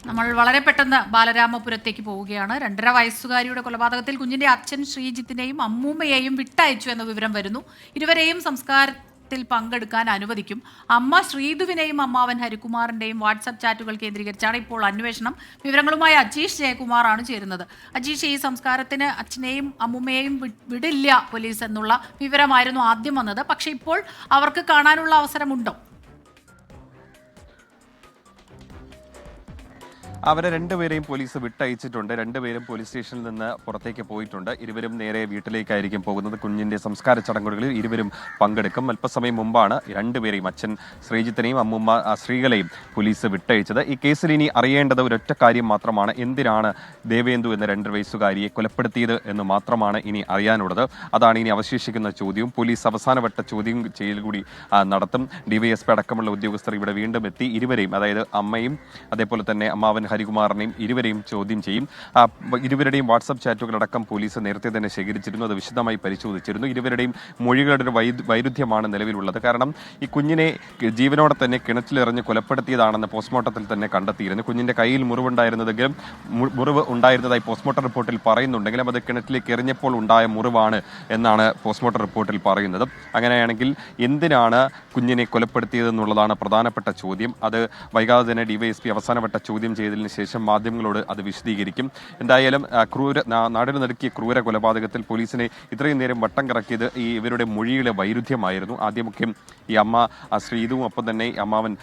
നമ്മൾ വളരെ പെട്ടെന്ന് ബാലരാമപുരത്തേക്ക് പോവുകയാണ്. 2.5 വയസ്സുകാരിയുടെ കൊലപാതകത്തിൽ കുഞ്ഞിന്റെ അച്ഛൻ ശ്രീജിത്തിനെയും അമ്മൂമ്മയെയും വിട്ടയച്ചു എന്ന വിവരം വരുന്നു. ഇരുവരെയും സംസ്കാരത്തിൽ പങ്കെടുക്കാൻ അനുവദിക്കും. അമ്മ ശ്രീധുവിനെയും അമ്മാവൻ ഹരികുമാറിന്റെയും വാട്സ്ആപ്പ് ചാറ്റുകൾ കേന്ദ്രീകരിച്ചാണ് ഇപ്പോൾ അന്വേഷണം. വിവരങ്ങളുമായി അജീഷ് ജയകുമാറാണ് ചേരുന്നത്. അജീഷ്, ഈ സംസ്കാരത്തിന് അച്ഛനെയും അമ്മൂമ്മയെയും വിടില്ല പോലീസ് എന്നുള്ള വിവരമായിരുന്നു ആദ്യം വന്നത്. പക്ഷേ ഇപ്പോൾ അവർക്ക് കാണാനുള്ള അവസരമുണ്ടോ? അവരെ രണ്ടുപേരെയും പോലീസ് വിട്ടയച്ചിട്ടുണ്ട്. രണ്ടുപേരും പോലീസ് സ്റ്റേഷനിൽ നിന്ന് പുറത്തേക്ക് പോയിട്ടുണ്ട്. ഇരുവരും നേരെ വീട്ടിലേക്കായിരിക്കും പോകുന്നത്. കുഞ്ഞിന്റെ സംസ്കാര ചടങ്ങുകളിൽ ഇരുവരും പങ്കെടുക്കും. അല്പസമയം മുമ്പാണ് രണ്ടുപേരെയും, അച്ഛൻ ശ്രീജിത്തിനെയും അമ്മൂമ്മ ശ്രീകളെയും പോലീസ് വിട്ടയച്ചത്. ഈ കേസിൽ ഇനി അറിയേണ്ടത് ഒരൊറ്റ കാര്യം മാത്രമാണ്: എന്തിനാണ് ദേവേന്ദു എന്ന 2 വയസ്സുകാരിയെ കൊലപ്പെടുത്തിയത് എന്ന് മാത്രമാണ് ഇനി അറിയാനുള്ളത്. അതാണ് ഇനി അവശേഷിക്കുന്ന ചോദ്യം. പോലീസ് അവസാനവട്ട ചോദ്യം ചെയ്യൽ കൂടി നടത്തും. ഡിവൈഎസ്പി അടക്കമുള്ള ഉദ്യോഗസ്ഥർ ഇവിടെ വീണ്ടും എത്തി ഇരുവരെയും, അതായത് അമ്മയും അതേപോലെ തന്നെ അമ്മാവൻ ഹരികുമാറിനെയും ഇരുവരെയും ചോദ്യം ചെയ്യും. ഇരുവരുടെയും വാട്സ്ആപ്പ് ചാറ്റുകളടക്കം പോലീസ് നേരത്തെ തന്നെ ശേഖരിച്ചിരുന്നു. അത് വിശദമായി പരിശോധിച്ചിരുന്നു. ഇരുവരുടെയും മൊഴികളുടെ ഒരു വൈരുദ്ധ്യമാണ് നിലവിലുള്ളത്. കാരണം ഈ കുഞ്ഞിനെ ജീവനോടെ തന്നെ കിണറ്റിലെറിഞ്ഞ് കൊലപ്പെടുത്തിയതാണെന്ന് പോസ്റ്റ്മോർട്ടത്തിൽ തന്നെ കണ്ടെത്തിയിരുന്നു. കുഞ്ഞിന്റെ കയ്യിൽ മുറിവുണ്ടായിരുന്നതെങ്കിലും മുറിവ് ഉണ്ടായിരുന്നതായി പോസ്റ്റ്മോർട്ടം റിപ്പോർട്ടിൽ പറയുന്നുണ്ടെങ്കിലും അത് കിണറ്റിലേക്ക് എറിഞ്ഞപ്പോൾ ഉണ്ടായ മുറിവാണ് എന്നാണ് പോസ്റ്റ്മോർട്ടം റിപ്പോർട്ടിൽ പറയുന്നത്. അങ്ങനെയാണെങ്കിൽ എന്തിനാണ് കുഞ്ഞിനെ കൊലപ്പെടുത്തിയതെന്നുള്ളതാണ് പ്രധാനപ്പെട്ട ചോദ്യം. അത് വൈകാതെ തന്നെ ഡിവൈഎസ്പി അവസാനവട്ട ചോദ്യം ചെയ്തതിന് ശേഷം മാധ്യമങ്ങളോട് അത് വിശദീകരിക്കും. എന്തായാലും നാടിനു നടുക്കിയ ക്രൂര കൊലപാതകത്തിൽ പോലീസിനെ ഇത്രയും നേരം വട്ടം കറക്കിയത് ഇവരുടെ മൊഴിയിലെ വൈരുദ്ധ്യമായിരുന്നു. ആദ്യമൊക്കെ ഈ അമ്മ ശ്രീതുവും ഒപ്പം തന്നെ അമ്മാവൻ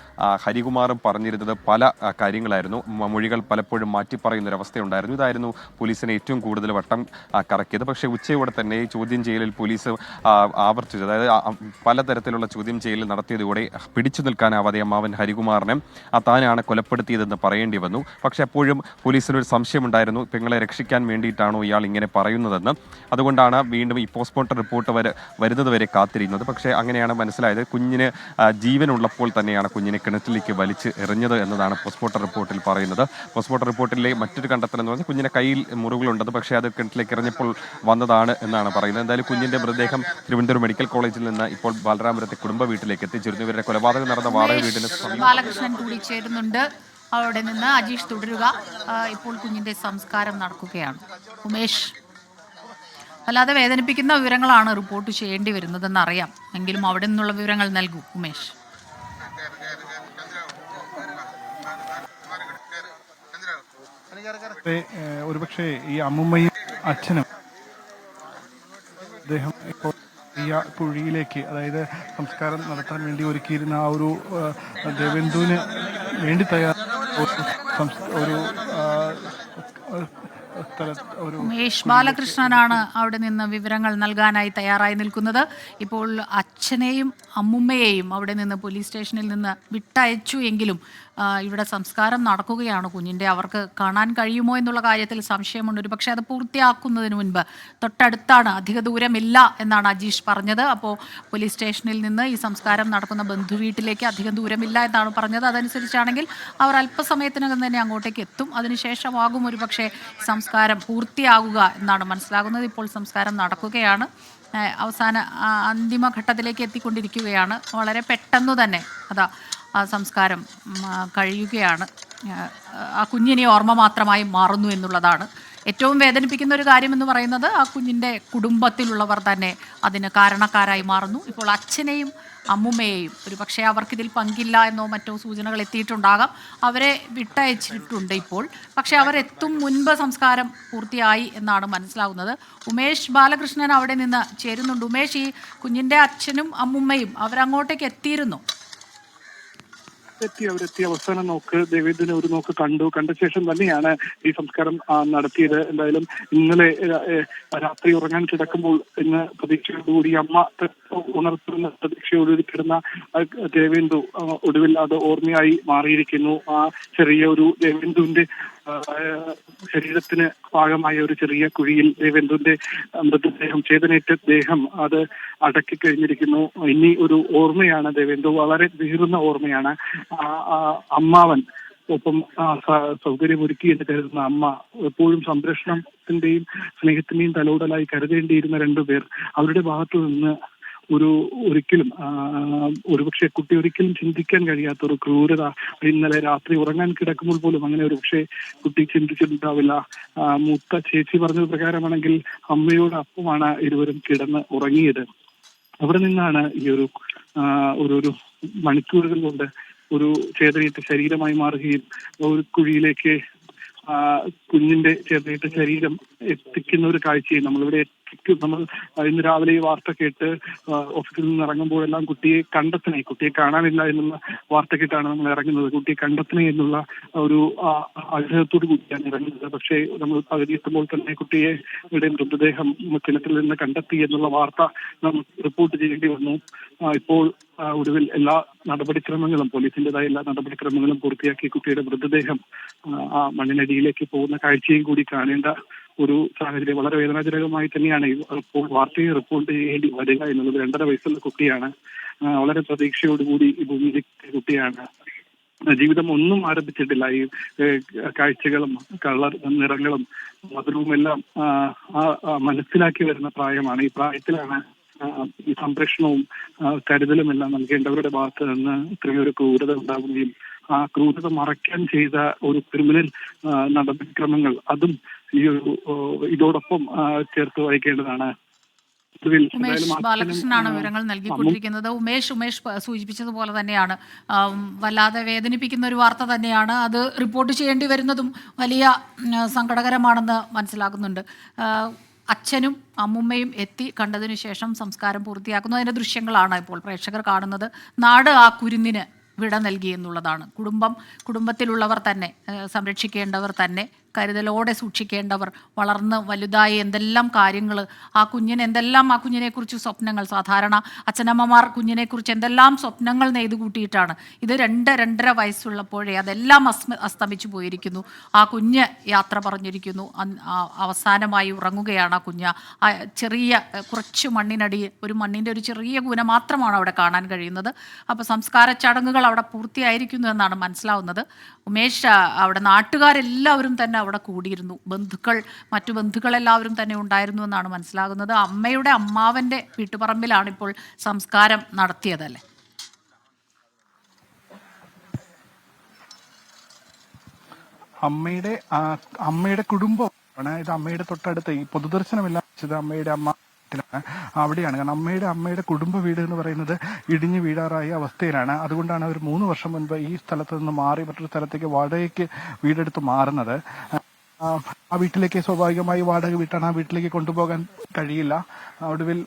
ഹരികുമാറും പറഞ്ഞിരുന്നത് പല കാര്യങ്ങളായിരുന്നു. മൊഴികൾ പലപ്പോഴും മാറ്റിപ്പറയുന്ന ഒരു അവസ്ഥയുണ്ടായിരുന്നു. ഇതായിരുന്നു പോലീസിനെ ഏറ്റവും കൂടുതൽ വട്ടം കറക്കിയത്. പക്ഷേ ഉച്ചയോടെ തന്നെ ചോദ്യം ചെയ്യലിൽ പോലീസ് ആവർത്തിച്ചത്, അതായത് പലതരത്തിലുള്ള ചോദ്യം ചെയ്യൽ നടത്തിയതോടെ പിടിച്ചു നിൽക്കാനാവാതെ അമ്മാവൻ ഹരികുമാറിനെ താനാണ് കൊലപ്പെടുത്തിയതെന്ന് പറയേണ്ടി വന്നു. പക്ഷെ അപ്പോഴും പോലീസിനൊരു സംശയമുണ്ടായിരുന്നു, പെങ്ങളെ രക്ഷിക്കാൻ വേണ്ടിയിട്ടാണോ ഇയാൾ ഇങ്ങനെ പറയുന്നതെന്ന്. അതുകൊണ്ടാണ് വീണ്ടും ഈ പോസ്റ്റ്മോർട്ടം റിപ്പോർട്ട് വരുന്നത് വരെ കാത്തിരിക്കുന്നത്. പക്ഷേ അങ്ങനെയാണ് മനസ്സിലായത്, കുഞ്ഞിന് ജീവനുള്ളപ്പോൾ തന്നെയാണ് കുഞ്ഞിനെ കിണറ്റിലേക്ക് വലിച്ച് എറിഞ്ഞത് എന്നതാണ് പോസ്റ്റ്മോർട്ടം റിപ്പോർട്ടിൽ പറയുന്നത്. പോസ്റ്റ്മോർട്ടം റിപ്പോർട്ടിലെ മറ്റൊരു കണ്ടെത്തൽ എന്ന് പറഞ്ഞാൽ കുഞ്ഞിന്റെ കയ്യിൽ മുറിവുകളുണ്ടത്, പക്ഷേ അത് കിണറ്റിലേക്ക് എറിഞ്ഞപ്പോൾ വന്നതാണ് എന്നാണ് പറയുന്നത്. എന്തായാലും കുഞ്ഞിന്റെ മൃതദേഹം തിരുവനന്തപുരം മെഡിക്കൽ കോളേജിൽ നിന്ന് ഇപ്പോൾ ബാലരാമപുരത്തെ കുടുംബ വീട്ടിലേക്ക് എത്തിച്ചിരുന്നു. ഇവരുടെ കൊലപാതകം നടന്ന വാടക വീടിന് ബാലകൃഷ്ണൻ കൂടി ചേരുന്നുണ്ട്. അവിടെ നിന്ന് അജീഷ് തുടരുക. ഇപ്പോൾ കുഞ്ഞിന്റെ സംസ്കാരം നടക്കുകയാണ്. ഉമേഷ്, അല്ലാതെ വേദനിപ്പിക്കുന്ന വിവരങ്ങളാണ് റിപ്പോർട്ട് ചെയ്യേണ്ടി വരുന്നതെന്ന് അറിയാം. എങ്കിലും അവിടെ നിന്നുള്ള വിവരങ്ങൾ നൽകൂ ഉമേഷ്. ഒരുപക്ഷെ ഈ അമ്മുമ്മയും അച്ഛനും അദ്ദേഹം ഇപ്പോൾ ഈ കുഴിയിലേക്ക്, അതായത് സംസ്കാരം നടത്താൻ വേണ്ടി ഒരുക്കിയിരുന്ന ആ ഒരു ദേവേന്ദുവിന് വേണ്ടി ഒരു ഉമേഷ് ബാലകൃഷ്ണനാണ് അവിടെ നിന്ന് വിവരങ്ങൾ നൽകാനായി തയ്യാറായി നിൽക്കുന്നത്. ഇപ്പോൾ അച്ഛനെയും അമ്മുമ്മയെയും അവിടെ നിന്ന് പോലീസ് സ്റ്റേഷനിൽ നിന്ന് വിട്ടയച്ചു എങ്കിലും ഇവിടെ സംസ്കാരം നടക്കുകയാണ് കുഞ്ഞിൻ്റെ. അവർക്ക് കാണാൻ കഴിയുമോ എന്നുള്ള കാര്യത്തിൽ സംശയമുണ്ട്. ഒരു പക്ഷേ അത് പൂർത്തിയാക്കുന്നതിന് മുൻപ് തൊട്ടടുത്താണ്, അധിക ദൂരമില്ല എന്നാണ് അജീഷ് പറഞ്ഞത്. അപ്പോൾ പോലീസ് സ്റ്റേഷനിൽ നിന്ന് ഈ സംസ്കാരം നടക്കുന്ന ബന്ധുവീട്ടിലേക്ക് അധികം ദൂരമില്ല എന്നാണ് പറഞ്ഞത്. അതനുസരിച്ചാണെങ്കിൽ അവർ അല്പസമയത്തിനകം തന്നെ അങ്ങോട്ടേക്ക് എത്തും. അതിനുശേഷമാകും ഒരു പക്ഷേ സംസ്കാരം പൂർത്തിയാകുക എന്നാണ് മനസ്സിലാകുന്നത്. ഇപ്പോൾ സംസ്കാരം നടക്കുകയാണ്. അവസാന അന്തിമഘട്ടത്തിലേക്ക് എത്തിക്കൊണ്ടിരിക്കുകയാണ്. വളരെ പെട്ടെന്ന് തന്നെ സംസ്കാരം കഴിയുകയാണ്. ആ കുഞ്ഞിനെ ഓർമ്മ മാത്രമായി മാറുന്നു എന്നുള്ളതാണ് ഏറ്റവും വേദനിപ്പിക്കുന്ന ഒരു കാര്യമെന്ന് പറയുന്നത്. ആ കുഞ്ഞിൻ്റെ കുടുംബത്തിലുള്ളവർ തന്നെ അതിന് കാരണക്കാരായി മാറുന്നു. ഇപ്പോൾ അച്ഛനെയും അമ്മുമ്മയെയും, ഒരു പക്ഷേ അവർക്കിതിൽ പങ്കില്ല എന്നോ മറ്റോ സൂചനകൾ എത്തിയിട്ടുണ്ടാകാം, അവരെ വിട്ടയച്ചിട്ടുണ്ട് ഇപ്പോൾ. പക്ഷേ അവരെത്തും മുൻപ് സംസ്കാരം പൂർത്തിയായി എന്നാണ് മനസ്സിലാകുന്നത്. ഉമേഷ് ബാലകൃഷ്ണൻ അവിടെ നിന്ന് ചേരുന്നുണ്ട്. ഉമേഷ്, ഈ കുഞ്ഞിൻ്റെ അച്ഛനും അമ്മുമ്മയും അവരങ്ങോട്ടേക്ക് എത്തിയിരുന്നു? അവരെത്തി അവസാനം നോക്ക് ദേവേന്ദുവിനെ ഒരു നോക്ക് കണ്ട ശേഷം തന്നെയാണ് ഈ സംസ്കാരം നടത്തിയത്. എന്തായാലും ഇന്നലെ രാത്രി ഉറങ്ങാൻ കിടക്കുമ്പോൾ ഇന്ന് പ്രതീക്ഷയോടുകൂടി അമ്മ ഉണർത്തുന്ന പ്രതീക്ഷയോടുകൂടി കിടന്ന ദേവേന്ദു ഒടുവിൽ അത് ഓർമ്മയായി മാറിയിരിക്കുന്നു. ആ ചെറിയ ഒരു ദേവേന്ദുവിന്റെ ശരീരത്തിന് ഭാഗമായ ഒരു ചെറിയ കുഴിയിൽ ദേവേന്ദുവിന്റെ മൃതദേഹം, ചേതനേറ്റ ദേഹം അത് അടക്കി കഴിഞ്ഞിരിക്കുന്നു. ഇനി ഒരു ഓർമ്മയാണ് ദേവേന്ദു, വളരെ നീറുന്ന ഓർമ്മയാണ്. അമ്മാവൻ ഒപ്പം സൗകര്യമൊരുക്കി എന്ന് കരുതുന്ന അമ്മ, എപ്പോഴും സംരക്ഷണത്തിന്റെയും സ്നേഹത്തിന്റെയും തലോടലായി കരുതേണ്ടിയിരുന്ന 2 പേർ, അവരുടെ ഭാഗത്തു നിന്ന് ഒരിക്കലും ഒരുപക്ഷെ കുട്ടി ഒരിക്കലും ചിന്തിക്കാൻ കഴിയാത്ത ഒരു ക്രൂരത ഇന്നലെ രാത്രി ഉറങ്ങാൻ കിടക്കുമ്പോൾ പോലും അങ്ങനെ ഒരുപക്ഷെ കുട്ടി ചിന്തിച്ചിട്ടുണ്ടാവില്ല. മൂത്ത ചേച്ചി പറഞ്ഞത് പ്രകാരമാണെങ്കിൽ അമ്മയോടൊപ്പമാണ് ഇരുവരും കിടന്ന് ഉറങ്ങിയത്. അവിടെ നിന്നാണ് ഈ ഒരു മണിക്കൂറുകൾ കൊണ്ട് ഒരു ചേതനയേറ്റ ശരീരമായി മാറുകയും ഒരു കുഴിയിലേക്ക് കുഞ്ഞിന്റെ ചേതനയേറ്റ ശരീരം എത്തിക്കുന്ന ഒരു കാഴ്ചയും നമ്മളിവിടെ നമ്മൾ ഇന്ന് രാവിലെ ഈ വാർത്ത കേട്ട് ഓഫീസിൽ നിന്ന് ഇറങ്ങുമ്പോഴെല്ലാം കുട്ടിയെ കാണാനില്ല എന്നുള്ള വാർത്ത കേട്ടാണ് നമ്മൾ ഇറങ്ങുന്നത്. കുട്ടിയെ കണ്ടെത്തണേ എന്നുള്ള ഒരു ആഗ്രഹത്തോടു കൂടിയാണ് ഇറങ്ങുന്നത്. പക്ഷേ നമ്മൾ പകുതി എത്തുമ്പോൾ തന്നെ കുട്ടിയുടെ മൃതദേഹം കിണറ്റിൽ നിന്ന് കണ്ടെത്തി എന്നുള്ള വാർത്ത നമ്മൾ റിപ്പോർട്ട് ചെയ്യേണ്ടി വന്നു. ഇപ്പോൾ ഒടുവിൽ എല്ലാ നടപടിക്രമങ്ങളും പോലീസിന്റേതായ എല്ലാ നടപടിക്രമങ്ങളും പൂർത്തിയാക്കി കുട്ടിയുടെ മൃതദേഹം ആ മണ്ണിനടിയിലേക്ക് പോകുന്ന കാഴ്ചയും കൂടി കാണേണ്ട ഒരു സാഹചര്യം. വളരെ വേദനാജനകമായി തന്നെയാണ് ഇപ്പോൾ വാർത്തയെ റിപ്പോർട്ട് ചെയ്യേണ്ടി വരിക എന്നുള്ളത്. 2.5 വയസ്സുള്ള കുട്ടിയാണ്. വളരെ പ്രതീക്ഷയോടുകൂടി ഈ ഭൂമിയിലേക്ക് കുട്ടിയാണ്. ജീവിതം ഒന്നും ആരംഭിച്ചിട്ടില്ല. ഈ കാഴ്ചകളും നിറങ്ങളും മധുരവും എല്ലാം മനസ്സിലാക്കി വരുന്ന പ്രായമാണ്. ഈ പ്രായത്തിലാണ് ഈ സംരക്ഷണവും കരുതലും എല്ലാം നൽകേണ്ടവരുടെ ഭാഗത്ത് നിന്ന് ഇത്രയൊരു ക്രൂരത ഉണ്ടാവുകയും ആ ക്രൂരത മറയ്ക്കാൻ ചെയ്ത ഒരു ക്രിമിനൽ നടപടിക്രമങ്ങൾ അതും ഈ ഇതോടൊപ്പം ചേർത്ത് വായിക്കേണ്ടതാണ്. ഉമേഷ് ബാലകൃഷ്ണനാണ് വിവരങ്ങൾ നൽകിക്കൊണ്ടിരിക്കുന്നത്. ഉമേഷ് സൂചിപ്പിച്ചതുപോലെ തന്നെയാണ്, വല്ലാതെ വേദനിപ്പിക്കുന്ന ഒരു വാർത്ത തന്നെയാണ്. അത് റിപ്പോർട്ട് ചെയ്യേണ്ടി വരുന്നതും വലിയ സങ്കടകരമാണെന്ന് മനസ്സിലാക്കുന്നുണ്ട്. അച്ഛനും അമ്മുമ്മയും എത്തി കണ്ടതിനു ശേഷം സംസ്കാരം പൂർത്തിയാക്കുന്നു. അതിൻ്റെ ദൃശ്യങ്ങളാണ് ഇപ്പോൾ പ്രേക്ഷകർ കാണുന്നത്. നാട് ആ കുരുന്നിന് വിട നൽകി എന്നുള്ളതാണ്. കുടുംബത്തിലുള്ളവർ തന്നെ, സംരക്ഷിക്കേണ്ടവർ തന്നെ, കരുതലോടെ സൂക്ഷിക്കേണ്ടവർ, വളർന്ന് വലുതായി എന്തെല്ലാം കാര്യങ്ങൾ ആ കുഞ്ഞിനെക്കുറിച്ച് സ്വപ്നങ്ങൾ, സാധാരണ അച്ഛനമ്മമാർ കുഞ്ഞിനെക്കുറിച്ച് എന്തെല്ലാം സ്വപ്നങ്ങൾ നെയ്തു കൂട്ടിയിട്ടാണ്. ഇത് 2-2.5 വയസ്സുള്ളപ്പോഴേ അതെല്ലാം അസ്തമിച്ചു പോയിരിക്കുന്നു. ആ കുഞ്ഞ് യാത്ര പറഞ്ഞിരിക്കുന്നു. അവസാനമായി ഉറങ്ങുകയാണ് ആ കുഞ്ഞ്. ആ ചെറിയ കുറച്ച് മണ്ണിനടി, ഒരു മണ്ണിൻ്റെ ഒരു ചെറിയ കൂന മാത്രമാണ് അവിടെ കാണാൻ കഴിയുന്നത്. അപ്പോൾ സംസ്കാര ചടങ്ങുകൾ അവിടെ പൂർത്തിയായിരിക്കുന്നു എന്നാണ് മനസ്സിലാവുന്നത്. ഉമേഷ്, അവിടെ നാട്ടുകാരെല്ലാവരും തന്നെ അവിടെ കൂടിയിരുന്നു. മറ്റു ബന്ധുക്കളെല്ലാവരും തന്നെ ഉണ്ടായിരുന്നു എന്നാണ് മനസ്സിലാകുന്നത്. അമ്മയുടെ അമ്മാവന്റെ വീട്ടുപറമ്പിലാണ് ഇപ്പോൾ സംസ്കാരം നടത്തിയതല്ലേ? അമ്മയുടെ കുടുംബമാണ് ഇത്. അമ്മയുടെ തൊട്ടടുത്ത് ഈ പൊതുദർശനമെല്ലാം വെച്ചത് അമ്മയുടെ അവിടെയാണ്. കാരണം അമ്മയുടെ കുടുംബ വീട് എന്ന് പറയുന്നത് ഇടിഞ്ഞു വീഴാറായ അവസ്ഥയിലാണ്. അതുകൊണ്ടാണ് അവർ 3 വർഷം മുൻപ് ഈ സ്ഥലത്ത് നിന്ന് മാറി മറ്റൊരു സ്ഥലത്തേക്ക് വാടകയ്ക്ക് വീടെടുത്ത് മാറുന്നത്. ആ വീട്ടിലേക്ക് സ്വാഭാവികമായി വാടക വീട്ടാണ്. ആ വീട്ടിലേക്ക് കൊണ്ടുപോകാൻ കഴിയില്ല. ഒടുവിൽ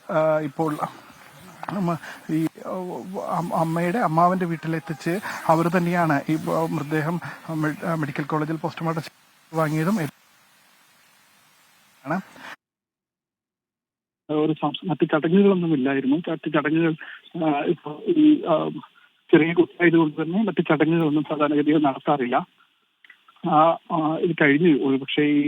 ഇപ്പോൾ ഈ അമ്മാവന്റെ വീട്ടിലെത്തിച്ച് അവർ തന്നെയാണ് ഈ മൃതദേഹം മെഡിക്കൽ കോളേജിൽ പോസ്റ്റ്മോർട്ടം വാങ്ങിയതും ആണ്. മറ്റു ചടങ്ങുകളൊന്നും ഇല്ലായിരുന്നു. മറ്റു ചടങ്ങുകൾ ഇപ്പോൾ ഈ ചെറിയ കുട്ടിയായതുകൊണ്ട് തന്നെ മറ്റു ചടങ്ങുകളൊന്നും സാധാരണഗതിയിൽ നടത്താറില്ല. ഇത് കഴിഞ്ഞ് ഒരുപക്ഷെ ഈ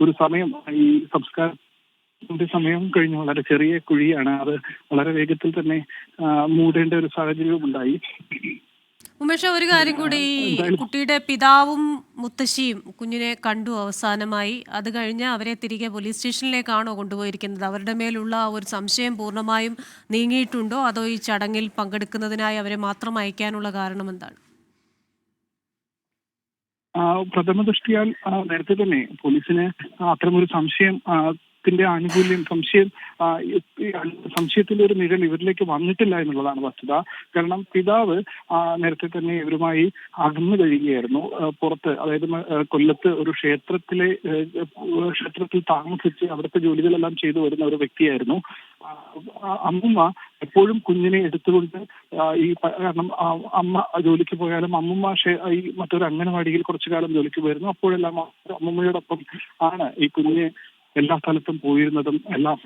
ഒരു സമയം, ഈ സംസ്കാരത്തിന്റെ സമയം കഴിഞ്ഞ് വളരെ ചെറിയ കുഴിയാണ്. അത് വളരെ വേഗത്തിൽ തന്നെ മൂടേണ്ട ഒരു സാഹചര്യവും ഉണ്ടായി. ഉമേഷ്, ഒരു കാര്യം കൂടി, കുട്ടിയുടെ പിതാവും മുത്തശ്ശിയും കുഞ്ഞിനെ കണ്ടു അവസാനമായി. അത് കഴിഞ്ഞ് അവരെ തിരികെ പോലീസ് സ്റ്റേഷനിലേക്കാണോ കൊണ്ടുപോയിരിക്കുന്നത്? അവരുടെ മേലുള്ള ഒരു സംശയം പൂർണ്ണമായും നീങ്ങിയിട്ടുണ്ടോ? അതോ ഈ ചടങ്ങിൽ പങ്കെടുക്കുന്നതിനായി അവരെ മാത്രം അയക്കാനുള്ള കാരണം എന്താണ്? പ്രഥമ ദൃഷ്ടിയാൽ നേരത്തെ തന്നെ പോലീസിന് അത്തരമൊരു സംശയത്തിന്റെ ആനുകൂല്യം, സംശയത്തിന്റെ ഒരു നിഴൽ ഇവരിലേക്ക് വന്നിട്ടില്ല എന്നുള്ളതാണ് വസ്തുത. കാരണം പിതാവ് നേരത്തെ തന്നെ ഇവരുമായി അകന്നു കഴിയുകയായിരുന്നു. പുറത്ത്, അതായത് കൊല്ലത്ത് ഒരു ക്ഷേത്രത്തിൽ താമസിച്ച് അവിടുത്തെ ജോലികളെല്ലാം ചെയ്തു വരുന്ന ഒരു വ്യക്തിയായിരുന്നു. അമ്മുമ്മ എപ്പോഴും കുഞ്ഞിനെ എടുത്തുകൊണ്ട് കാരണം അമ്മ ജോലിക്ക് പോയാലും അമ്മുമ്മ ഈ മറ്റൊരു അംഗനവാടിയിൽ കുറച്ചു കാലം ജോലിക്ക് പോയിരുന്നു. അപ്പോഴെല്ലാം അമ്മുമ്മയോടൊപ്പം ആണ് ഈ കുഞ്ഞ് എല്ലാ സ്ഥലത്തും പോയിരുന്നതും എല്ലാം.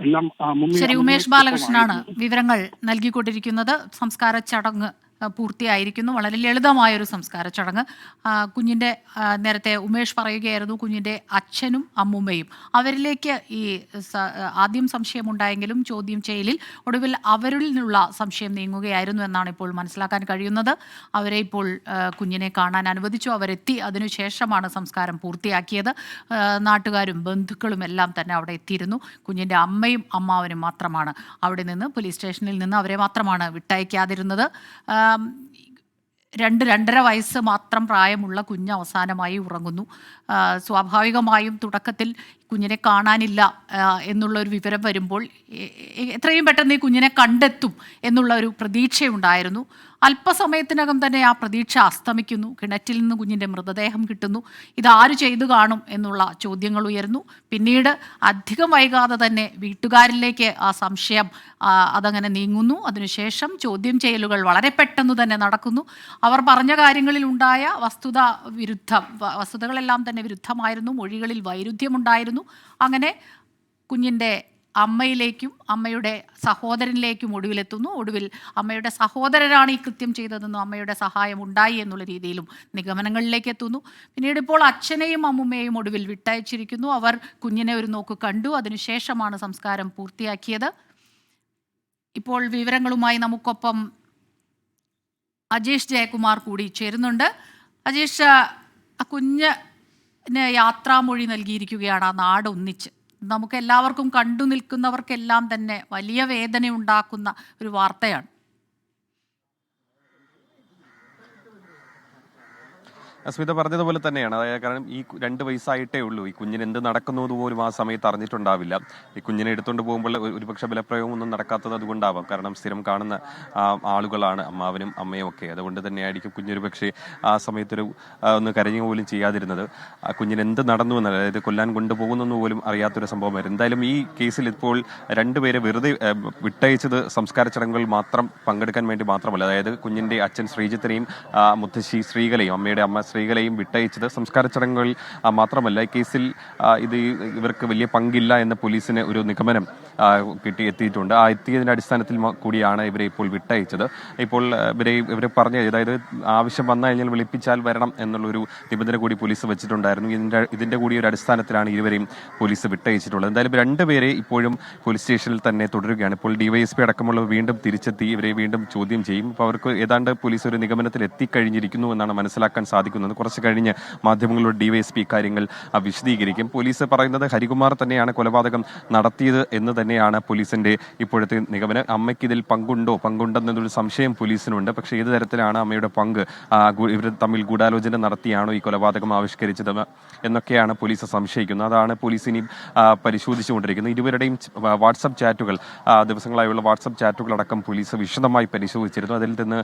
ശരി, ഉമേഷ് ബാലകൃഷ്ണനാണ് വിവരങ്ങൾ നൽകിക്കൊണ്ടിരിക്കുന്നത്. സംസ്കാര ചടങ്ങ് പൂർത്തിയായിരിക്കുന്നു. വളരെ ലളിതമായൊരു സംസ്കാര ചടങ്ങ്. കുഞ്ഞിൻ്റെ നേരത്തെ ഉമേഷ് പറയുകയായിരുന്നു, കുഞ്ഞിൻ്റെ അച്ഛനും അമ്മുമ്മയും അവരിലേക്ക് ഈ ആദ്യം സംശയമുണ്ടായെങ്കിലും ചോദ്യം ചെയ്യലിൽ ഒടുവിൽ അവരിൽ നിന്നുള്ള സംശയം നീങ്ങുകയായിരുന്നു എന്നാണ് ഇപ്പോൾ മനസ്സിലാക്കാൻ കഴിയുന്നത്. അവരെ ഇപ്പോൾ കുഞ്ഞിനെ കാണാൻ അനുവദിച്ചു. അവരെത്തി. അതിനുശേഷമാണ് സംസ്കാരം പൂർത്തിയാക്കിയത്. നാട്ടുകാരും ബന്ധുക്കളും എല്ലാം തന്നെ അവിടെ എത്തിയിരുന്നു. കുഞ്ഞിൻ്റെ അമ്മയും അമ്മാവനും മാത്രമാണ് അവിടെ നിന്ന് പോലീസ് സ്റ്റേഷനിൽ നിന്ന് അവരെ മാത്രമാണ് വിട്ടയക്കാതിരുന്നത്. 2-2.5 വയസ്സ് മാത്രം പ്രായമുള്ള കുഞ്ഞ് അവസാനമായി ഉറങ്ങുന്നു. സ്വാഭാവികമായും തുടക്കത്തിൽ കുഞ്ഞിനെ കാണാനില്ല എന്നുള്ള ഒരു വിവരം വരുമ്പോൾ എത്രയും പെട്ടെന്ന് ഈ കുഞ്ഞിനെ കണ്ടെത്തും എന്നുള്ള ഒരു പ്രതീക്ഷയുണ്ടായിരുന്നു. അല്പസമയത്തിനകം തന്നെ ആ പ്രതീക്ഷ അസ്തമിക്കുന്നു. കിണറ്റിൽ നിന്ന് കുഞ്ഞിൻ്റെ മൃതദേഹം കിട്ടുന്നു. ഇതാര് ചെയ്തു കാണും എന്നുള്ള ചോദ്യങ്ങൾ ഉയർന്നു. പിന്നീട് അധികം വൈകാതെ തന്നെ വീട്ടുകാരിലേക്ക് ആ സംശയം അതങ്ങനെ നീങ്ങുന്നു. അതിനുശേഷം ചോദ്യം ചെയ്യലുകൾ വളരെ പെട്ടെന്ന് തന്നെ നടക്കുന്നു. അവർ പറഞ്ഞ കാര്യങ്ങളിൽ ഉണ്ടായ വസ്തുതകളെല്ലാം തന്നെ വിരുദ്ധമായിരുന്നു. മൊഴികളിൽ വൈരുദ്ധ്യമുണ്ടായിരുന്നു. അങ്ങനെ കുഞ്ഞിൻ്റെ അമ്മയിലേക്കും അമ്മയുടെ സഹോദരനിലേക്കും ഒടുവിലെത്തുന്നു. ഒടുവിൽ അമ്മയുടെ സഹോദരനാണ് ഈ കൃത്യം ചെയ്തതെന്നും അമ്മയുടെ സഹായം ഉണ്ടായി എന്നുള്ള രീതിയിലും നിഗമനങ്ങളിലേക്ക് എത്തുന്നു. പിന്നീട് ഇപ്പോൾ അച്ഛനെയും അമ്മുമ്മയെയും ഒടുവിൽ വിട്ടയച്ചിരിക്കുന്നു. അവർ കുഞ്ഞിനെ ഒരു നോക്ക് കണ്ടു. അതിനുശേഷമാണ് സംസ്കാരം പൂർത്തിയാക്കിയത്. ഇപ്പോൾ വിവരങ്ങളുമായി നമുക്കൊപ്പം അജേഷ് ജയകുമാർ കൂടി ചേരുന്നുണ്ട്. അജേഷ്, കുഞ്ഞിന് യാത്രാമൊഴി നൽകിയിരിക്കുകയാണ് ആ നാട് ഒന്നിച്ച്. നമുക്ക് എല്ലാവർക്കും കണ്ടു നിൽക്കുന്നവർക്കെല്ലാം തന്നെ വലിയ വേദന ഉണ്ടാക്കുന്ന ഒരു വാർത്തയാണ്. സ്മിത പറഞ്ഞതുപോലെ തന്നെയാണ്. അതായത് കാരണം ഈ 2 വയസ്സായിട്ടേ ഉള്ളൂ. ഈ കുഞ്ഞിന് എന്ത് നടക്കുന്നത് പോലും ആ സമയത്ത് അറിഞ്ഞിട്ടുണ്ടാവില്ല. ഈ കുഞ്ഞിനെ എടുത്തുകൊണ്ട് പോകുമ്പോൾ ഒരുപക്ഷെ ബലപ്രയോഗം ഒന്നും നടക്കാത്തത് അതുകൊണ്ടാവാം. കാരണം സ്ഥിരം കാണുന്ന ആളുകളാണ് അമ്മാവനും അമ്മയും ഒക്കെ. അതുകൊണ്ട് തന്നെയായിരിക്കും കുഞ്ഞൊരു പക്ഷേ ആ സമയത്തൊരു ഒന്ന് കരഞ്ഞു പോലും ചെയ്യാതിരുന്നത്. കുഞ്ഞിന് എന്ത് നടന്നു എന്നല്ല, അതായത് കൊല്ലാൻ കൊണ്ടുപോകുന്നെന്ന് പോലും അറിയാത്തൊരു സംഭവമായിരുന്നു. എന്തായാലും ഈ കേസിൽ ഇപ്പോൾ 2 പേരെ വെറുതെ വിട്ടയച്ചത് സംസ്കാര ചടങ്ങുകൾ മാത്രം പങ്കെടുക്കാൻ വേണ്ടി മാത്രമല്ല. അതായത് കുഞ്ഞിൻ്റെ അച്ഛൻ ശ്രീജിത്തിനെയും മുത്തശ്ശി ശ്രീകലയും അമ്മയുടെ അമ്മ ശ്രീകലയും വിട്ടയച്ചത് സംസ്കാര ചടങ്ങുകളിൽ മാത്രമല്ല, ഈ കേസിൽ ഇവർക്ക് വലിയ പങ്കില്ല എന്ന പോലീസിന് ഒരു നിഗമനം എത്തിയിട്ടുണ്ട്. ആ എത്തിയതിന്റെ അടിസ്ഥാനത്തിൽ കൂടിയാണ് ഇവരെ ഇപ്പോൾ വിട്ടയച്ചത്. ഇപ്പോൾ ഇവരെ പറഞ്ഞ, അതായത് ആവശ്യം വന്നു കഴിഞ്ഞാൽ വിളിപ്പിച്ചാൽ വരണം എന്നുള്ളൊരു നിബന്ധന കൂടി പോലീസ് വെച്ചിട്ടുണ്ടായിരുന്നു. ഇതിന്റെ കൂടി ഒരു അടിസ്ഥാനത്തിലാണ് ഇരുവരെയും പോലീസ് വിട്ടയച്ചിട്ടുള്ളത്. എന്തായാലും 2 പേരെ ഇപ്പോഴും പോലീസ് സ്റ്റേഷനിൽ തന്നെ തുടരുകയാണ്. ഇപ്പോൾ ഡിവൈഎസ്പി അടക്കമുള്ളവർ വീണ്ടും തിരിച്ചെത്തി ഇവരെ വീണ്ടും ചോദ്യം ചെയ്യും. അപ്പോൾ അവർക്ക് ഏതാണ്ട് പോലീസ് ഒരു നിഗമനത്തിൽ എത്തിക്കഴിഞ്ഞിരിക്കുന്നു എന്നാണ് മനസ്സിലാക്കാൻ സാധിക്കുന്നത്. കുറച്ച് കഴിഞ്ഞ് മാധ്യമങ്ങളോട് ഡിവൈഎസ്പി കാര്യങ്ങൾ വിശദീകരിക്കും. പോലീസ് പറയുന്നത് ഹരികുമാർ തന്നെയാണ് കൊലപാതകം നടത്തിയത് എന്ന് തന്നെയാണ് പോലീസിന്റെ ഇപ്പോഴത്തെ നിഗമനം. അമ്മയ്ക്ക് ഇതിൽ പങ്കുണ്ടെന്നൊരു സംശയം പോലീസിനുണ്ട്. പക്ഷേ ഏത് തരത്തിലാണ് അമ്മയുടെ പങ്ക്, ഇവർ തമ്മിൽ ഗൂഢാലോചന നടത്തിയാണോ ഈ കൊലപാതകം ആവിഷ്കരിച്ചത് എന്നൊക്കെയാണ് പോലീസ് സംശയിക്കുന്നത്. അതാണ് പോലീസ് ഇനിയും പരിശോധിച്ചുകൊണ്ടിരിക്കുന്നത്. ഇരുവരുടെയും വാട്സപ്പ് ചാറ്റുകൾ, ദിവസങ്ങളായുള്ള വാട്സപ്പ് ചാറ്റുകൾ അടക്കം പോലീസ് വിശദമായി പരിശോധിച്ചിരുന്നു. അതിൽ നിന്ന്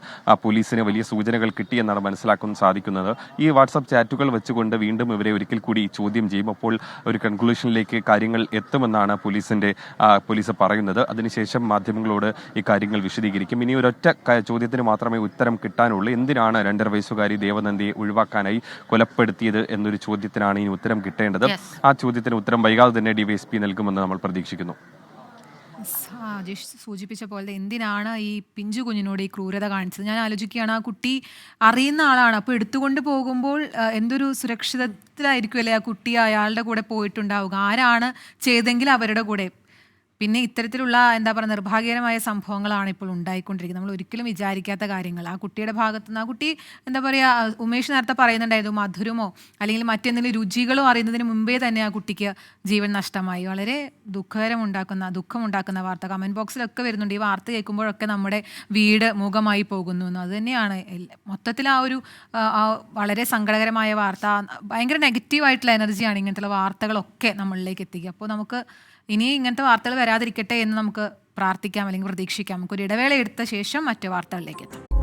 പോലീസിന് വലിയ സൂചനകൾ കിട്ടിയെന്നാണ് മനസ്സിലാക്കാൻ സാധിക്കുന്നത്. ഈ വാട്സപ്പ് ചാറ്റുകൾ വെച്ചുകൊണ്ട് വീണ്ടും ഇവരെ ഒരിക്കൽ കൂടി ചോദ്യം ചെയ്യും. അപ്പോൾ ഒരു കൺക്ലൂഷനിലേക്ക് കാര്യങ്ങൾ എത്തുമെന്നാണ് പോലീസ് പറയുന്നത്. അതിനുശേഷം മാധ്യമങ്ങളോട് ഈ കാര്യങ്ങൾ വിശദീകരിക്കും. ഇനി ഒരൊറ്റ ചോദ്യത്തിന് മാത്രമേ ഉത്തരം കിട്ടാനുള്ളൂ. എന്തിനാണ് 2.5 വയസ്സുകാരി ദേവനന്ദിയെ ഒഴിവാക്കാനായി കൊലപ്പെടുത്തിയത് എന്നൊരു ചോദ്യത്തിനാണ് ഇനി ഉത്തരം കിട്ടേണ്ടത്. ആ ചോദ്യത്തിന് ഉത്തരം വൈകാതെ തന്നെ ഡിവൈഎസ്പി നൽകുമെന്ന് നമ്മൾ പ്രതീക്ഷിക്കുന്നു. അജേഷ് സൂചിപ്പിച്ച പോലെ എന്തിനാണ് ഈ പിഞ്ചു കുഞ്ഞിനോട് ഈ ക്രൂരത കാണിച്ചത്? ഞാൻ ആലോചിക്കുകയാണ്, ആ കുട്ടി അറിയുന്ന ആളാണ്. അപ്പോൾ എടുത്തുകൊണ്ട് പോകുമ്പോൾ എന്തൊരു സുരക്ഷിതത്തിലായിരിക്കുമല്ലേ ആ കുട്ടി അയാളുടെ കൂടെ പോയിട്ടുണ്ടാവുക? ആരാണ് ചെയ്തെങ്കിൽ അവരുടെ കൂടെ. പിന്നെ ഇത്തരത്തിലുള്ള എന്താ പറയുക നിർഭാഗ്യകരമായ സംഭവങ്ങളാണ് ഇപ്പോൾ ഉണ്ടായിക്കൊണ്ടിരിക്കുന്നത്. നമ്മൾ ഒരിക്കലും വിചാരിക്കാത്ത കാര്യങ്ങൾ. ആ കുട്ടിയുടെ ഭാഗത്തു നിന്ന്, ആ കുട്ടി എന്താ പറയുക, ഉമേഷ് നേരത്തെ പറയുന്നുണ്ടായിരുന്നു മധുരമോ അല്ലെങ്കിൽ മറ്റെന്തെങ്കിലും രുചികളോ അറിയുന്നതിന് മുമ്പേ തന്നെ ആ കുട്ടിക്ക് ജീവൻ നഷ്ടമായി. വളരെ ദുഃഖമുണ്ടാക്കുന്ന വാർത്ത. കമൻറ്റ് ബോക്സിലൊക്കെ വരുന്നുണ്ട്. ഈ വാർത്ത കേൾക്കുമ്പോഴൊക്കെ നമ്മുടെ വീട് മൂകമായി പോകുന്നു എന്ന്. അതുതന്നെയാണ് മൊത്തത്തിൽ ആ ഒരു വളരെ സങ്കടകരമായ വാർത്ത. ഭയങ്കര നെഗറ്റീവായിട്ടുള്ള എനർജിയാണ് ഇങ്ങനത്തെ വാർത്തകളൊക്കെ നമ്മളിലേക്ക് എത്തിക്കുക. അപ്പോൾ നമുക്ക് ഇനി ഇങ്ങനത്തെ വാർത്തകൾ വരാതിരിക്കട്ടെ എന്ന് നമുക്ക് പ്രാർത്ഥിക്കാം അല്ലെങ്കിൽ പ്രതീക്ഷിക്കാം. നമുക്കൊരു ഇടവേള എടുത്ത ശേഷം മറ്റു വാർത്തകളിലേക്ക് എത്താം.